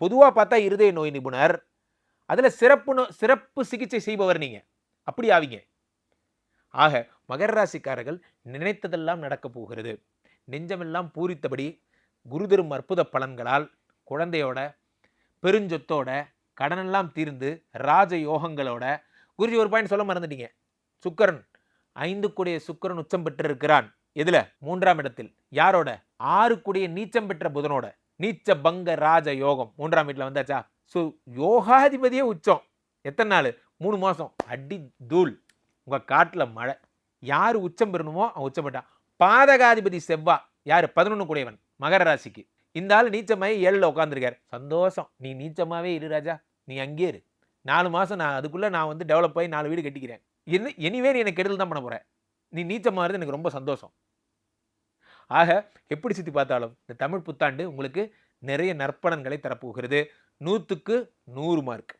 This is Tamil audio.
பொதுவா பார்த்தா இருதய நோய் நிபுணர். அதுல சிறப்பு சிகிச்சை செய்பவர் நீங்க. அப்படி ஆவீங்க. ஆக மகர ராசிக்காரர்கள் நினைத்ததெல்லாம் நடக்கப் போகிறது. நெஞ்சமெல்லாம் பூரித்தபடி குரு தரும் அற்புத பலன்களால் குழந்தையோட, பெருஞ்சொத்தோட, கடனெல்லாம் தீர்ந்து, ராஜ யோகங்களோட குருஜி ஒரு பாயிண்ட் சொல்ல மறந்துட்டீங்க. சுக்கிரன் 5 கூடிய சுக்கிரன் உச்சம் பெற்றிருக்கிறான். எதுல? 3ஆம் இடத்தில். யாரோட? 6 கூடிய நீச்சம் பெற்ற புதனோட. நீச்ச பங்க ராஜ யோகம் 3ஆம் வீட்டுல வந்தாச்சா? சோ யோகாதிபதியே உச்சம். எத்தனை நாள்? 3 மாசம். அடி தூள். உங்க காட்டுல மழை. யாரு உச்சம் பெறணுமோ அவன் உச்சம் பெற்றான். பாதகாதிபதி செவ்வா யாரு? 11 கூடியவன் மகர ராசிக்கு. இந்த ஆள் நீச்சமாயி 7ல உட்காந்துருக்காரு. சந்தோஷம். நீ நீச்சமாவே இரு ராஜா. நீ அங்கே இரு. 4 மாசம் அதுக்குள்ள நான் வந்து டெவலப் ஆகி 4 வீடு கட்டிக்கிறேன். எனிவே நீ எனக்கு கெடுதல் தான் பண்ண போற. நீ நீச்சமாகிறது எனக்கு ரொம்ப சந்தோஷம். ஆக எப்படி சுத்தி பார்த்தாலும் இந்த தமிழ் புத்தாண்டு உங்களுக்கு நிறைய நற்பலன்களை தரப்போகிறது. 100க்கு 100 மார்க்.